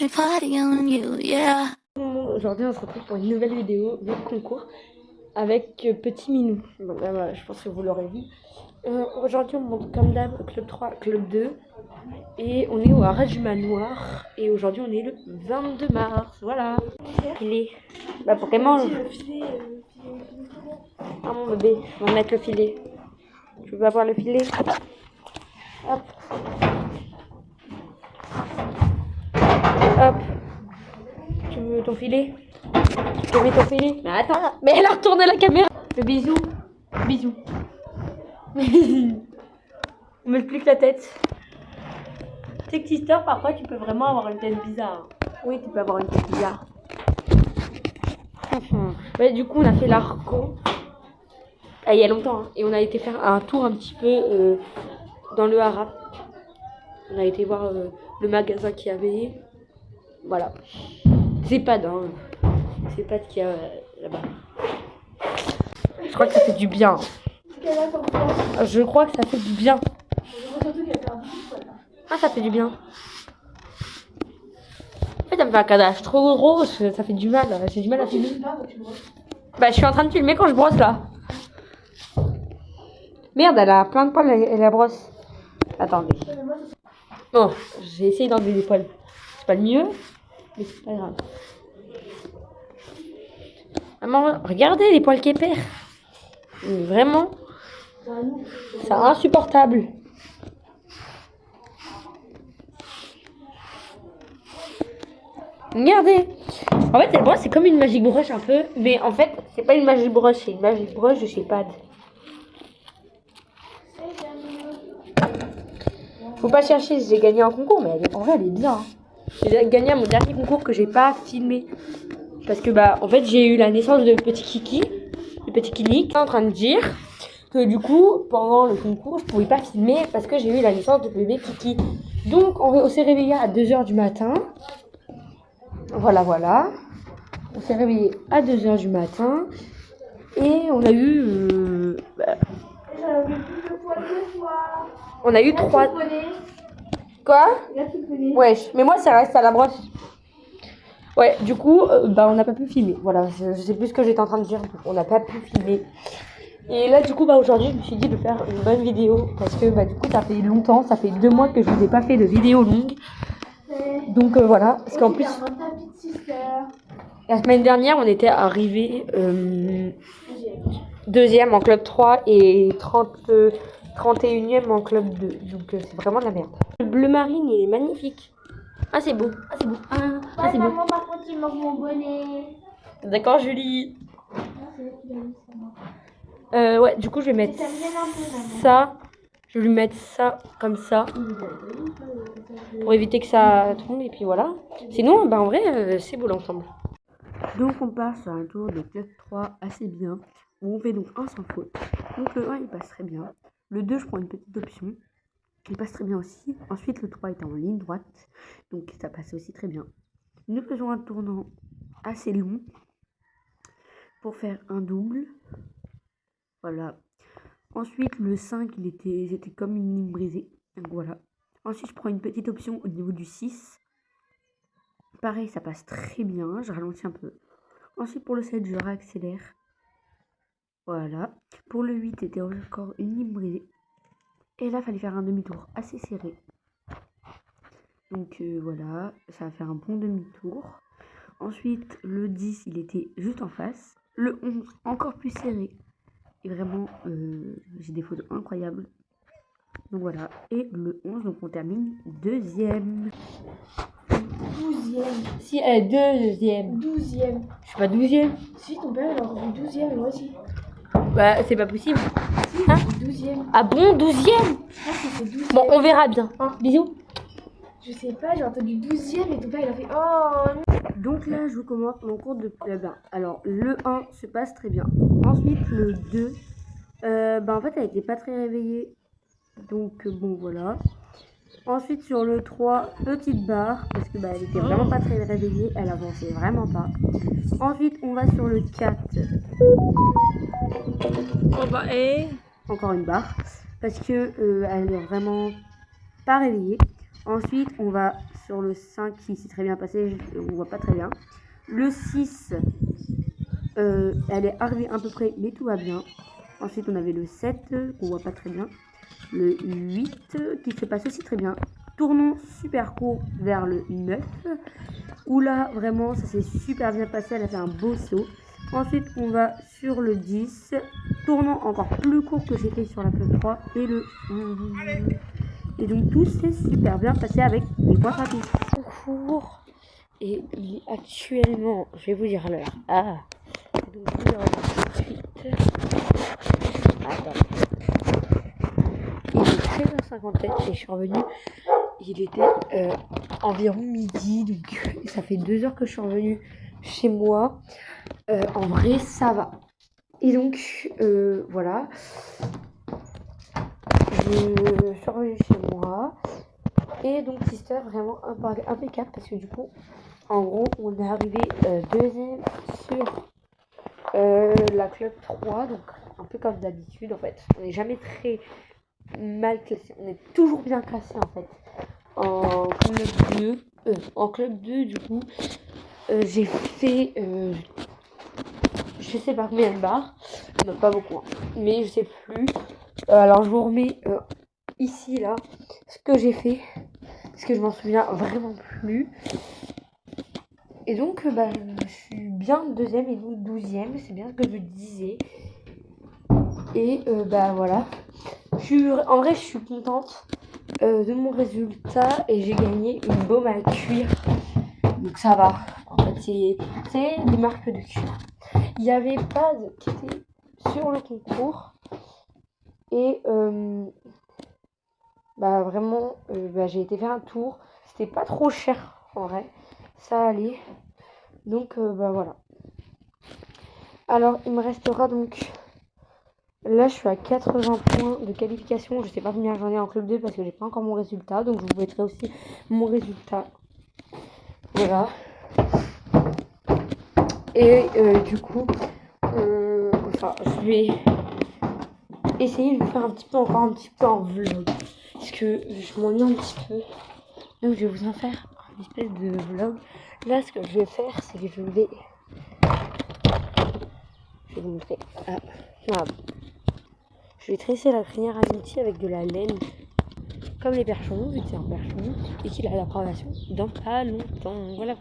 me party on you, yeah. Aujourd'hui, on se retrouve pour une nouvelle vidéo de concours avec Petit Minou. Bon, là, voilà, je pense que vous l'aurez vu. Aujourd'hui, on monte comme d'hab Club 3, Club 2. Et on est au Haras du Manoir. Et aujourd'hui, on est le 22 mars. Voilà. Filet. Bah, pour qu'elle mange. Ah, mon bébé, on va mettre le filet. Tu veux avoir le filet? Hop. Hop. Tu veux ton filet? Tu veux ton filet? Mais attends, mais elle a retourné la caméra. Le bisou. Bisou. On m'explique la tête. Tu sais que Sister, parfois tu peux vraiment avoir une tête bizarre. Oui, tu peux avoir une tête bizarre. Ouais, du coup, on a fait l'Arco. Il y a longtemps. Hein, et on a été faire un tour un petit peu dans le Haras. On a été voir le magasin qu'il y avait. Voilà. C'est pas hein. C'est pas qu'il y a là-bas. Je crois que ça fait du bien. Je crois que ça fait du bien. Ah, ça fait du bien. En fait, ça me fait un cadrage trop gros, ça fait du mal. J'ai du mal à filmer. Bah, je suis en train de filmer quand je brosse là. Merde, elle a plein de poils et la brosse. Attendez. Bon, j'ai essayé d'enlever des poils. C'est pas le mieux, mais c'est pas grave. Maman, regardez les poils qu'elle perd. Vraiment, c'est insupportable. Regardez. En fait, cette brosse, c'est comme une Magic Brush un peu. Mais en fait, c'est pas une Magic Brush, c'est une Magic Brush de chez Pad. Faut pas chercher, j'ai gagné un concours, mais en vrai, elle est bien. Hein. J'ai gagné à mon dernier concours que j'ai pas filmé. Parce que, bah, en fait, j'ai eu la naissance de petit Kiki. De petit Kini. En train de dire que du coup, pendant le concours, je pouvais pas filmer parce que j'ai eu la naissance de bébé Kiki. Donc, on s'est réveillé à 2h du matin. Voilà. On s'est réveillé à 2h du matin. Et on a eu... on a eu 3... Quoi? Wesh, mais moi ça reste à la brosse. Ouais, du coup, bah on n'a pas pu filmer. Voilà, je sais plus ce que j'étais en train de dire. On n'a pas pu filmer. Et là, du coup, bah aujourd'hui, je me suis dit de faire une bonne vidéo. Parce que, bah du coup, ça fait longtemps. Ça fait 2 mois que je vous ai pas fait de vidéo longue. Donc voilà, parce qu'en plus... La semaine dernière, on était arrivé deuxième en club 3 et 31e en club 2. Donc c'est vraiment de la merde. Le bleu marine, il est magnifique. Ah, c'est beau. Ah, c'est beau. Ah, c'est beau. Maman, par contre, il manque mon bonnet. D'accord, Julie. Ouais, du coup, je vais mettre ça. Je vais lui mettre ça comme ça. Pour éviter que ça tombe. Et puis voilà. Sinon, bah en vrai, c'est beau l'ensemble. Donc on passe à un tour de club 3 assez bien, où on fait donc un sans faute. Donc le 1 il passe très bien, le 2 je prends une petite option, qui passe très bien aussi. Ensuite le 3 est en ligne droite, donc ça passe aussi très bien. Nous faisons un tournant assez long, pour faire un double, voilà. Ensuite le 5 c'était comme une ligne brisée, donc voilà. Ensuite je prends une petite option au niveau du 6. Pareil, ça passe très bien, je ralentis un peu. Ensuite, pour le 7, je réaccélère. Voilà. Pour le 8, c'était encore une ligne brisée. Et là, il fallait faire un demi-tour assez serré. Donc voilà, ça va faire un bon demi-tour. Ensuite, le 10, il était juste en face. Le 11, encore plus serré. Et vraiment, j'ai des photos incroyables. Donc voilà. Et le 11, donc on termine deuxième. 12e. Si, elle est deuxième. 12e. Je suis pas 12e. Si, ton père, il a encore 12e, et moi aussi. Bah, c'est pas possible. Si, Hein? 12e. Ah bon, 12e? Je pense que c'est 12e. Bon, on verra bien. Hein, bisous. Je sais pas, j'ai entendu 12e et ton père, il a fait oh non. Donc là, je vous commence mon cours de club 1. Alors, le 1 se passe très bien. Ensuite, le 2, bah en fait, elle était pas très réveillée. Donc, bon, voilà. Ensuite, sur le 3, petite barre, parce que bah, elle était vraiment pas très réveillée, elle avançait vraiment pas. Ensuite, on va sur le 4. Et encore une barre, parce que elle est vraiment pas réveillée. Ensuite, on va sur le 5 qui s'est très bien passé, on voit pas très bien. Le 6, elle est arrivée à peu près, mais tout va bien. Ensuite, on avait le 7, qu'on voit pas très bien. Le 8, qui se passe aussi très bien. Tournons super court vers le 9, où là, vraiment, ça s'est super bien passé. Elle a fait un beau saut. Ensuite, on va sur le 10, tournant encore plus court que j'ai fait sur la club 3, et le 11. Et donc, tout s'est super bien passé avec les points rapides. Court. Et il est actuellement, je vais vous dire l'heure. Ah, donc je vais vous dire tout de suite. Attends. Il est 13h57 et je suis revenue. Il était environ midi, donc ça fait 2 heures que je suis revenue chez moi. En vrai, ça va. Et donc, voilà. Je suis revenue chez moi. Et donc, Sister, vraiment impeccable parce que du coup, en gros, on est arrivé deuxième sur la club 3. Donc, un peu comme d'habitude, en fait. On n'est jamais très mal classé. On est toujours bien classé, en fait. En club 2, du coup, j'ai fait... je sais pas combien de barres, non, pas beaucoup, hein. Mais je sais plus. Alors je vous remets ici là ce que j'ai fait, parce que je m'en souviens vraiment plus. Et donc je suis bien deuxième et donc 12e, c'est bien ce que je disais. Et voilà. En vrai je suis contente de mon résultat et j'ai gagné une baume à cuir. Donc ça va. En fait c'est des marques de cuir. Il y avait Pad qui était sur le concours et vraiment j'ai été faire un tour. C'était pas trop cher en vrai, ça allait. Donc voilà. Alors il me restera donc, là je suis à 80 points de qualification. Je sais pas combien j'en ai en club 2 parce que j'ai pas encore mon résultat, donc je vous mettrai aussi mon résultat. Voilà. Et du coup je vais essayer de faire encore un petit peu en vlog parce que je m'ennuie un petit peu, donc je vais vous en faire une espèce de vlog. Là ce que je vais faire, c'est que je vais vous montrer. Je vais tresser la crinière à l'outil avec de la laine comme les perchons, vu que c'est un perchon et qu'il a l'approbation dans pas longtemps. Voilà.